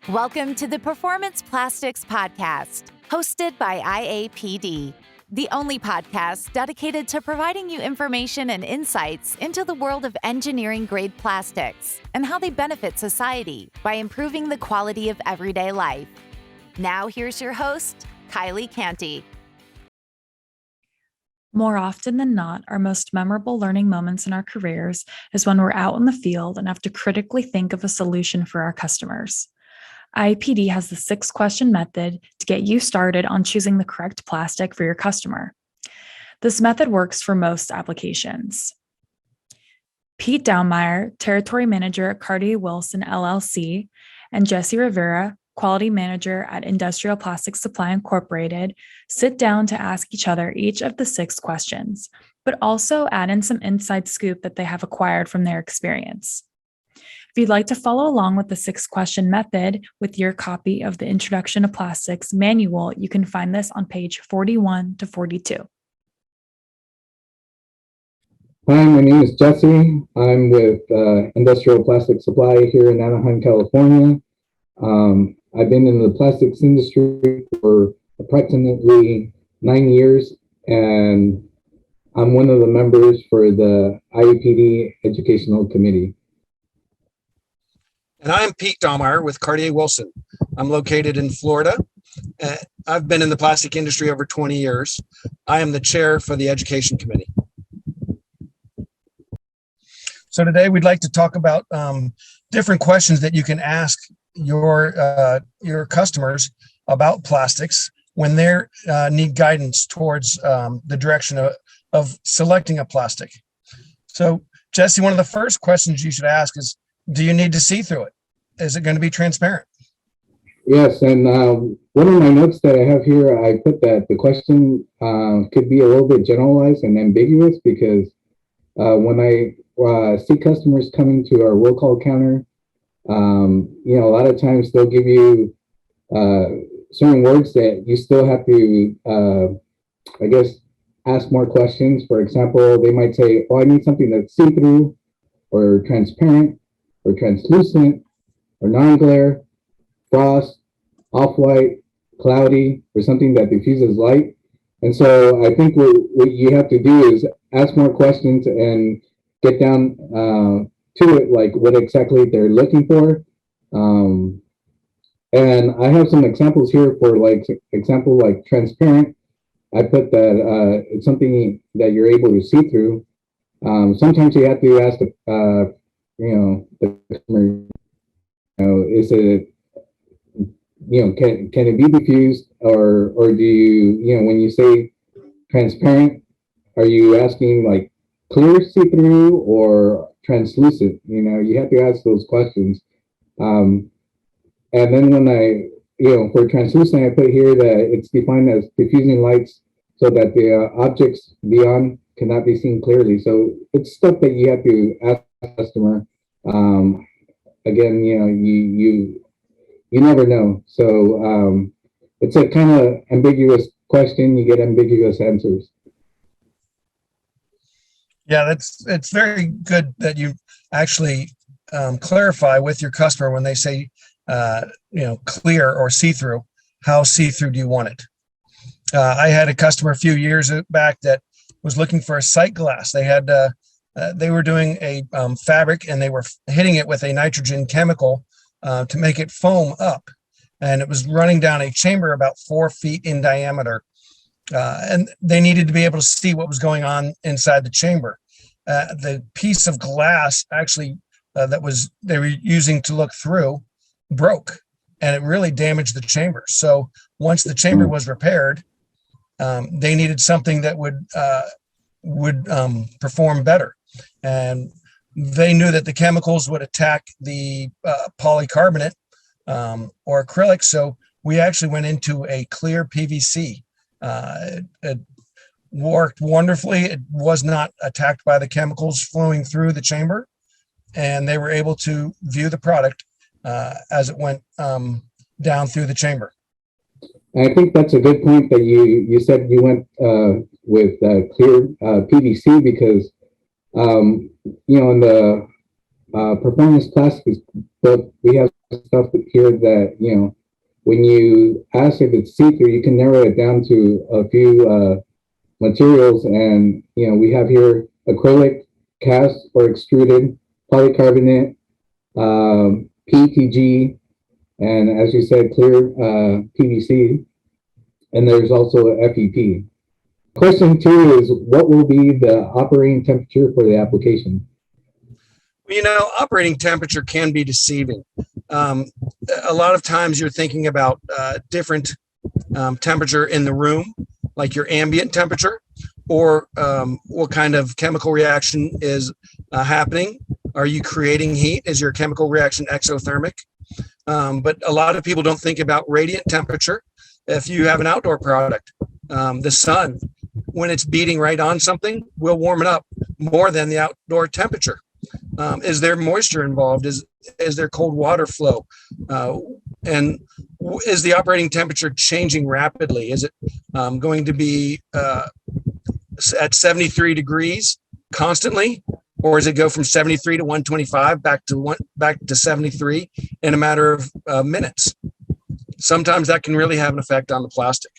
Welcome to the Performance Plastics Podcast, hosted by IAPD, the only podcast dedicated to providing you information and insights into the world of engineering-grade plastics and how they benefit society by improving the quality of everyday life. Now here's your host, Kylie Canty. More often than not, our most memorable learning moments in our careers is when we're out in the field and have to critically think of a solution for our customers. IAPD has the 6-question method to get you started on choosing the correct plastic for your customer. This method works for most applications. Pete Daumeyer, Territory Manager at CartierWilson LLC, and Jesse Rivera, Quality Manager at Industrial Plastic Supply Incorporated, sit down to ask each other each of the 6 questions, but also add in some inside scoop that they have acquired from their experience. If you'd like to follow along with the 6-question method with your copy of the Introduction to Plastics manual, you can find this on page 41 to 42. Hi, my name is Jesse. I'm with Industrial Plastic Supply here in Anaheim, California. I've been in the plastics industry for approximately 9 years, and I'm one of the members for the IAPD Educational Committee. And I'm Pete Daumeyer with CartierWilson. I'm located in Florida. I've been in the plastic industry over 20 years. I am the chair for the Education Committee. So today we'd like to talk about different questions that you can ask your customers about plastics when they need guidance towards the direction of selecting a plastic. So Jesse, one of the first questions you should ask is, do you need to see through it? Is it going to be transparent? Yes, and one of my notes that I have here, I put that the question could be a little bit generalized and ambiguous because when I see customers coming to our will call counter, a lot of times they'll give you certain words that you still have to, ask more questions. For example, they might say, "Oh, I need something that's see-through, or transparent, or translucent, or non-glare, frost, off-white, cloudy, or something that diffuses light." And so I think what you have to do is ask more questions and get down to it, like what exactly they're looking for. And I have some examples here for like transparent. I put that it's something that you're able to see through. Sometimes you have to ask the customer, is it, can it be diffused, or do you, when you say transparent, are you asking like clear see-through or translucent? You have to ask those questions. And then when for translucent, I put here that it's defined as diffusing lights so that the objects beyond cannot be seen clearly. So it's stuff that you have to ask the customer. Again, you never know. So it's a kind of ambiguous question. You get ambiguous answers. Yeah, it's very good that you actually clarify with your customer when they say, clear or see-through. How see-through do you want it? I had a customer a few years back that was looking for a sight glass. They were doing a fabric, and they were hitting it with a nitrogen chemical to make it foam up, and it was running down a chamber about 4 feet in diameter. And they needed to be able to see what was going on inside the chamber. The piece of glass actually they were using to look through broke, and it really damaged the chamber. So once the chamber was repaired, they needed something that would perform better. And they knew that the chemicals would attack the polycarbonate or acrylic. So we actually went into a clear PVC. It worked wonderfully. It was not attacked by the chemicals flowing through the chamber, and they were able to view the product as it went down through the chamber. I think that's a good point that you said you went with clear PVC because in the performance plastics, but we have stuff here that, when you ask if it's see-through, you can narrow it down to a few materials. And, we have here acrylic, cast or extruded, polycarbonate, PETG, and as you said, clear PVC. And there's also FEP. Question 2 is, what will be the operating temperature for the application? Operating temperature can be deceiving. A lot of times you're thinking about different temperature in the room, like your ambient temperature, or what kind of chemical reaction is happening. Are you creating heat? Is your chemical reaction exothermic? But a lot of people don't think about radiant temperature. If you have an outdoor product, the sun, when it's beating right on something, will warm it up more than the outdoor temperature. Is there moisture involved? Is there cold water flow? And is the operating temperature changing rapidly? Is it going to be at 73 degrees constantly, or does it go from 73 to 125 back to 73 in a matter of minutes? Sometimes that can really have an effect on the plastic.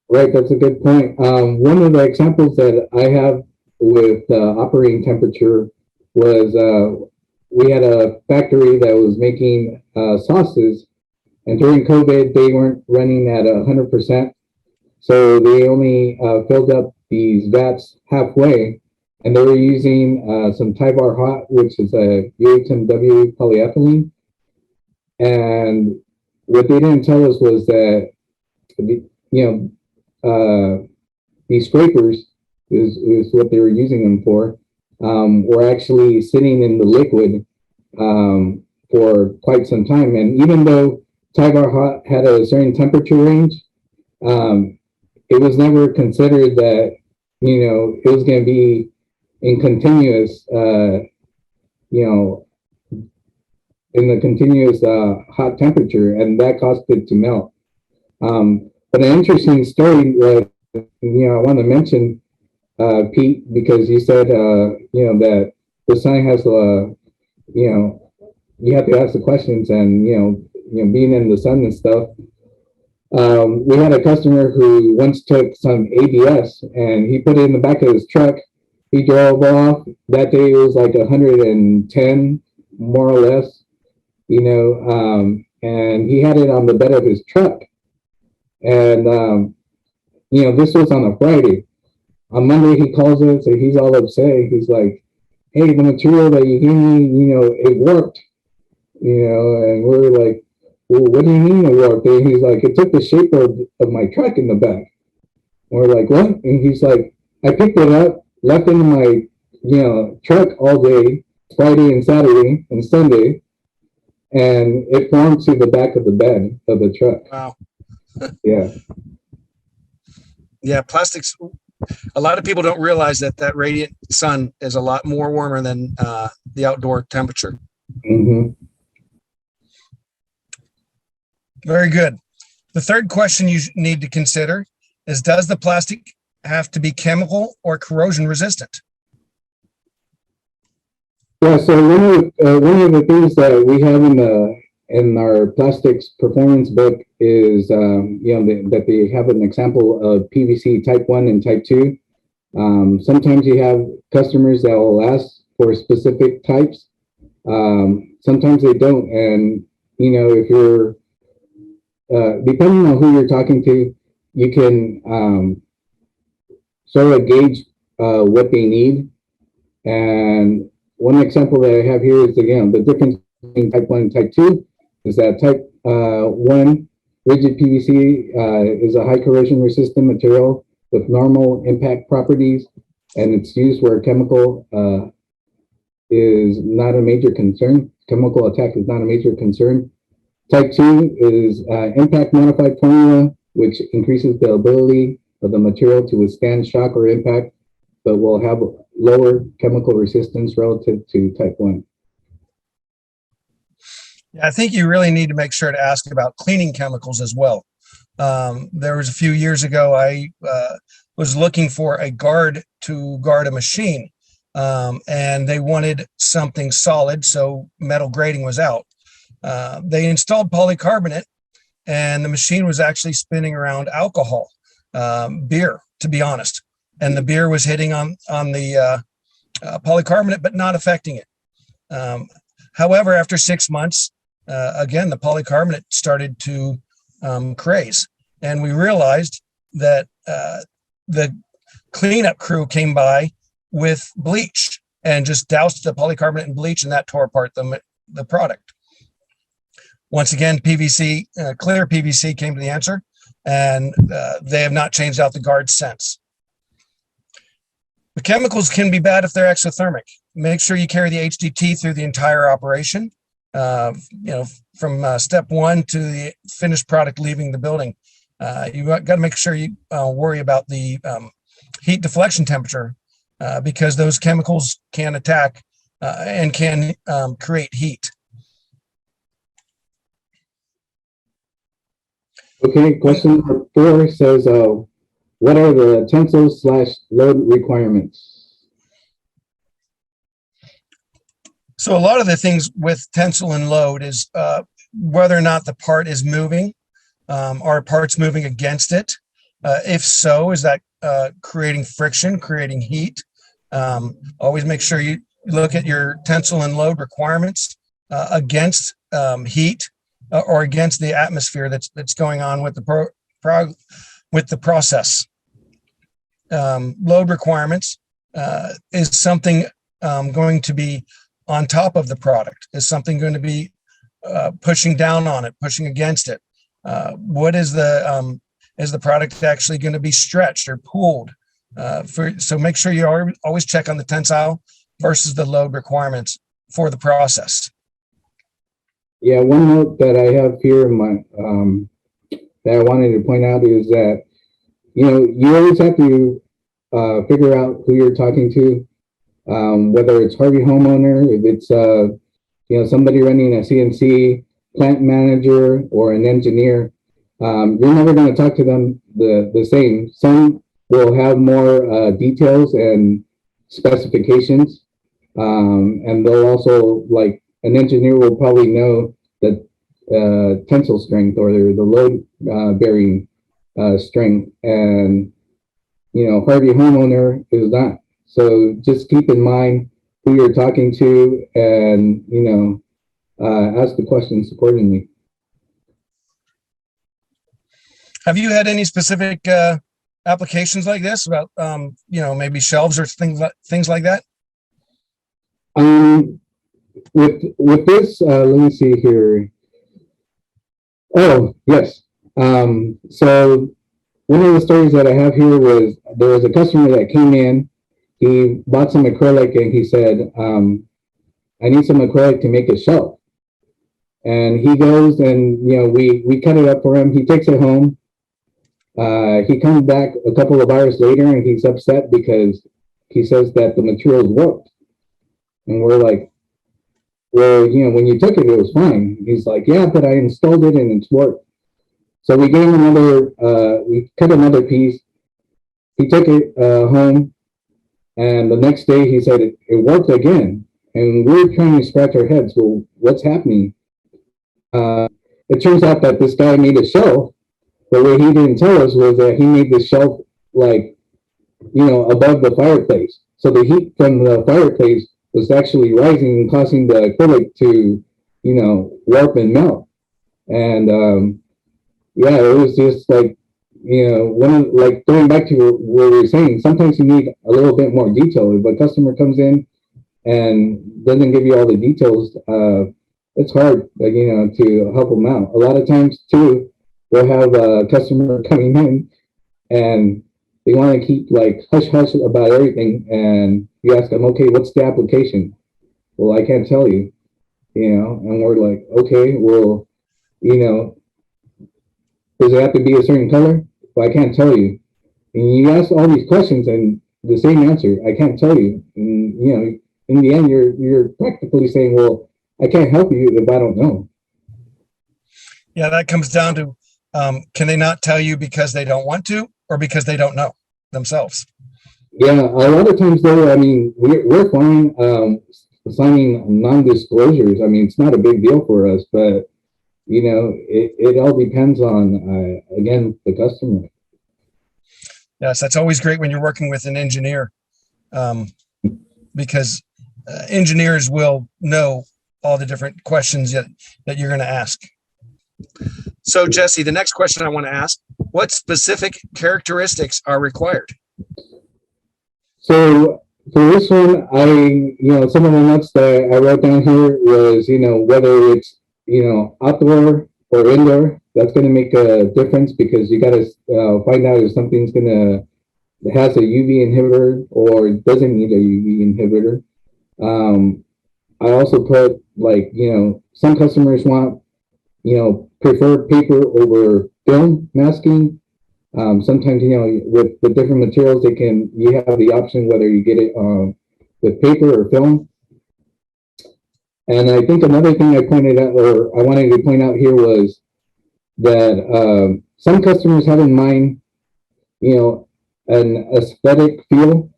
Right, that's a good point. One of the examples that I have with operating temperature was we had a factory that was making sauces, and during COVID, they weren't running at 100%. So they only filled up these vats halfway, and they were using some Tyvar hot, which is a UHMW polyethylene. And what they didn't tell us was that, these scrapers is what they were using them for, were actually sitting in the liquid for quite some time. And even though Tyvar hot had a certain temperature range, it was never considered that, it was going to be in continuous, in the continuous hot temperature, and that caused it to melt. But an interesting story that, I want to mention, Pete, because you said, that the sun has, you have to ask the questions, and, being in the sun and stuff. We had a customer who once took some ABS and he put it in the back of his truck. He drove off. That day it was like 110, more or less, and he had it on the bed of his truck. And, this was on a Friday. On Monday, he calls us and he's all upset. He's like, hey, the material that you gave me, it warped, and we're like, well, what do you mean it warped? And he's like, it took the shape of my truck in the back. And we're like, what? And he's like, I picked it up, left it in my, truck all day, Friday and Saturday and Sunday, and it formed to the back of the bed of the truck. Wow. Yeah. Yeah, plastics. A lot of people don't realize that radiant sun is a lot more warmer than the outdoor temperature. Mm-hmm. Very good. The third question you need to consider is, does the plastic have to be chemical or corrosion resistant? Yeah, so one of the things that we have in our plastics performance book is, that they have an example of PVC type 1 and type 2. Sometimes you have customers that will ask for specific types. Sometimes they don't. And, if you're, depending on who you're talking to, you can sort of gauge what they need. And one example that I have here is, again, the difference between type 1 and type 2 is that type 1 rigid PVC is a high corrosion resistant material with normal impact properties, and it's used where chemical is not a major concern. Chemical attack is not a major concern. Type 2 is impact modified formula, which increases the ability of the material to withstand shock or impact, but will have lower chemical resistance relative to type 1. Yeah, I think you really need to make sure to ask about cleaning chemicals as well. There was a few years ago, I was looking for a guard to guard a machine, and they wanted something solid, so metal grating was out. They installed polycarbonate, and the machine was actually spinning around alcohol, beer, to be honest. And the beer was hitting on the polycarbonate, but not affecting it. However, after 6 months, again, the polycarbonate started to craze. And we realized that the cleanup crew came by with bleach and just doused the polycarbonate in bleach, and that tore apart the product. Once again, PVC, clear PVC came to the answer, and they have not changed out the guards since. The chemicals can be bad if they're exothermic. Make sure you carry the HDT through the entire operation, from step one to the finished product leaving the building. You got to make sure you worry about the heat deflection temperature, because those chemicals can attack and can create heat. Okay, question number 4 says, what are the tensile/load requirements? So a lot of the things with tensile and load is whether or not the part is moving. Are parts moving against it? If so, is that creating friction, creating heat? Always make sure you look at your tensile and load requirements against heat or against the atmosphere that's going on with the process. Load requirements is something going to be on top of the product? Is something going to be pushing down on it, pushing against it? What is the product actually going to be stretched or pulled? So make sure you always check on the tensile versus the load requirements for the process. Yeah, one note that I have here in my that I wanted to point out is that you always have to figure out who you're talking to, whether it's Harvey homeowner, if it's somebody running a CNC, plant manager, or an engineer. You're never going to talk to them the same. Some will have more details and specifications, and they'll also, like, an engineer will probably know the tensile strength or the load bearing strength, and Harvey homeowner is not. So just keep in mind who you're talking to, and ask the questions accordingly. Have you had any specific applications like this about maybe shelves or things like that? With this, let me see here. Oh, yes. So one of the stories that I have here was there was a customer that came in. He bought some acrylic and he said, I need some acrylic to make a shelf. And he goes and, we cut it up for him. He takes it home. He comes back a couple of hours later and he's upset because he says that the material's warped. And we're like, well, when you took it, it was fine. He's like, yeah, but I installed it and it's warped. So we gave him we cut another piece. He took it home, and the next day he said it worked again. And we're trying to scratch our heads. Well, what's happening? It turns out that this guy made a shelf, but what he didn't tell us was that he made the shelf above the fireplace. So the heat from the fireplace was actually rising and causing the acrylic to, warp and melt. And it was just like, going back to what we were saying, sometimes you need a little bit more detail. If a customer comes in and doesn't give you all the details, it's hard, to help them out. A lot of times too, we'll have a customer coming in and they want to keep hush hush about everything, and you ask them, okay, what's the application? Well, I can't tell you, and we're like, okay, well, does it have to be a certain color? Well, I can't tell you. And you ask all these questions and the same answer, I can't tell you. And in the end, you're practically saying, well, I can't help you if I don't know. Yeah, that comes down to, can they not tell you because they don't want to, or because they don't know themselves? Yeah, a lot of times though, I mean, we're fine signing non-disclosures. I mean, it's not a big deal for us, but it all depends on again the customer. Yes, that's always great when you're working with an engineer, because engineers will know all the different questions that you're going to ask. So, Jesse, the next question I want to ask: what specific characteristics are required? So for this one, some of the notes that I wrote down here was, whether it's, outdoor or indoor, that's going to make a difference because you got to find out if something's has a UV inhibitor or doesn't need a UV inhibitor. I also put some customers want, prefer paper over film masking. Sometimes, with the different materials, you have the option whether you get it with paper or film. And I think another thing I pointed out, or I wanted to point out here, was that some customers have in mind, an aesthetic feel,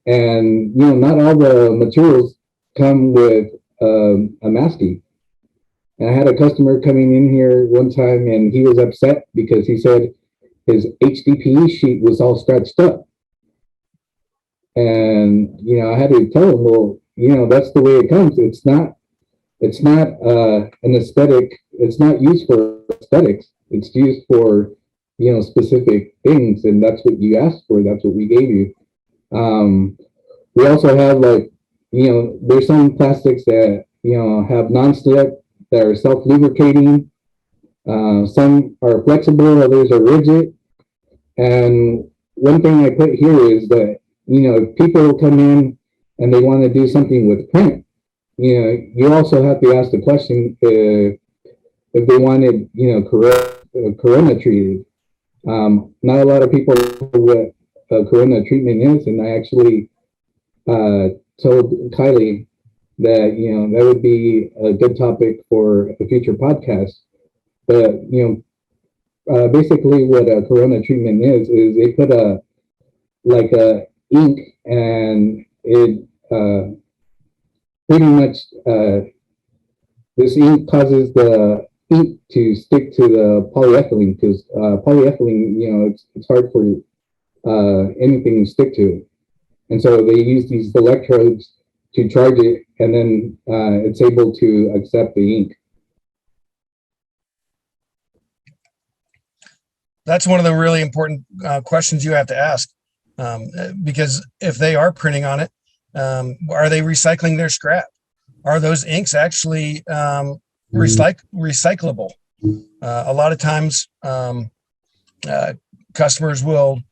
and not all the materials come with a masking. And I had a customer coming in here one time, and he was upset because he said his HDPE sheet was all scratched up. And, I had to tell him, well, that's the way it comes. It's not an aesthetic. It's not used for aesthetics. It's used for, specific things. And that's what you asked for. That's what we gave you. We also have there's some plastics that, have non-slip, that are self-lubricating. Some are flexible, others are rigid. And one thing I put here is that, if people come in and they want to do something with print, you also have to ask the question if they wanted, corona treated. Not a lot of people know what a corona treatment is. And I actually told Kylie that, that would be a good topic for a future podcast. But, basically what a corona treatment is they put a ink, and it pretty much this ink causes the ink to stick to the polyethylene, because polyethylene, it's hard for anything to stick to it. And so they use these electrodes to charge it, and then it's able to accept the ink. That's one of the really important questions you have to ask, because if they are printing on it, are they recycling their scrap? Are those inks actually recyclable? A lot of times, customers will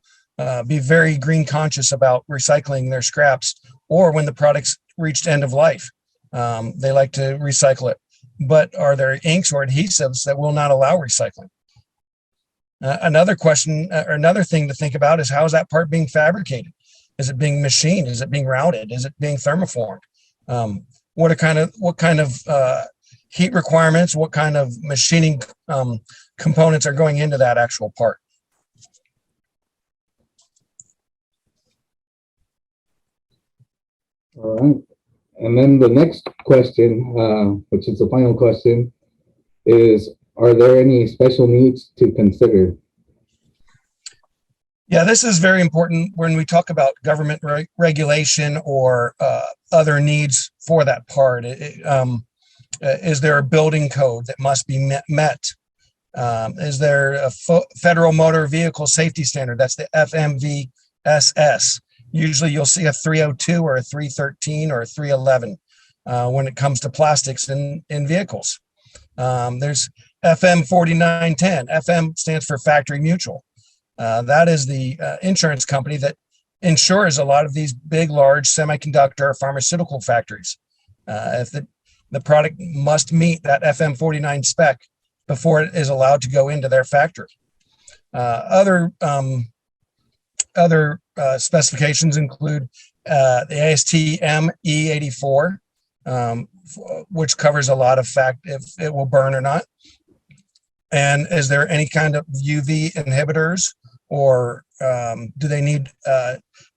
be very green conscious about recycling their scraps, or when the product's reached end of life, they like to recycle it. But are there inks or adhesives that will not allow recycling? Another question, or another thing to think about, is how is that part being fabricated? Is it being machined? Is it being routed? Is it being thermoformed? What kind of heat requirements? What kind of machining components are going into that actual part? All right. And then the next question, which is the final question, is, are there any special needs to consider? Yeah, this is very important when we talk about government regulation or other needs for that part. Is there a building code that must be met? Is there a federal motor vehicle safety standard? That's the FMVSS. Usually you'll see a 302 or a 313 or a 311 when it comes to plastics in vehicles. There's FM 4910. FM stands for Factory Mutual. That is the insurance company that insures a lot of these big, large semiconductor or pharmaceutical factories. If the product must meet that FM 49 spec before it is allowed to go into their factory. Other specifications include the ASTM E84, which covers a lot of if it will burn or not. And is there any kind of UV inhibitors or do they need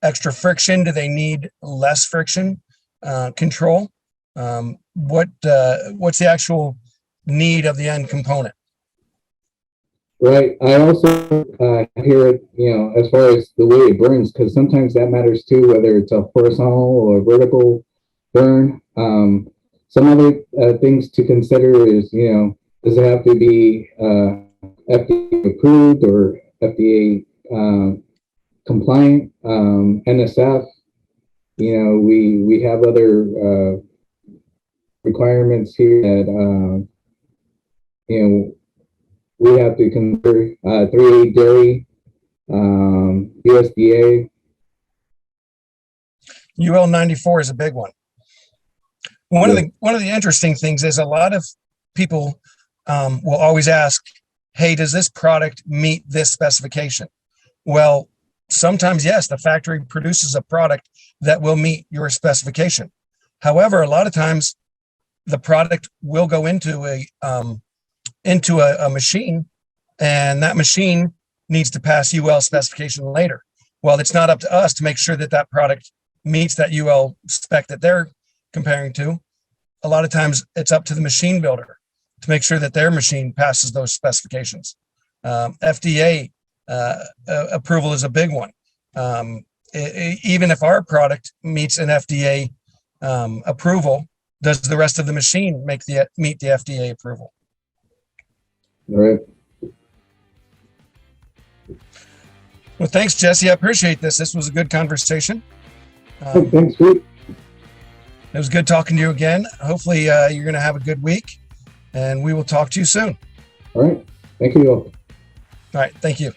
extra friction? Do they need less friction control? What's the actual need of the end component? Right. I also hear it, as far as the way it burns, because sometimes that matters too, whether it's a horizontal or vertical burn. Some other things to consider is, does it have to be FDA approved or FDA compliant? NSF, we have other requirements here that, we have to consider 3A dairy, USDA. UL 94 is a big one. One of the interesting things is a lot of people will always ask, hey, does this product meet this specification? Well, sometimes, yes, the factory produces a product that will meet your specification. However, a lot of times the product will go into a machine, and that machine needs to pass UL specification later. Well, it's not up to us to make sure that that product meets that UL spec that they're comparing to. A lot of times it's up to the machine builder to make sure that their machine passes those specifications. FDA approval is a big one. Even if our product meets an FDA approval, does the rest of the machine meet the FDA approval? All right. Well, thanks, Jesse. I appreciate this. This was a good conversation. Thanks, Pete. It was good talking to you again. Hopefully you're going to have a good week, and we will talk to you soon. All right. Thank you all. All right. Thank you.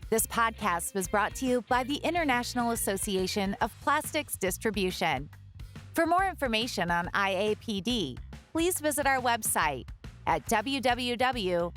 This podcast was brought to you by the International Association of Plastics Distribution. For more information on IAPD, please visit our website at www.iapd.org.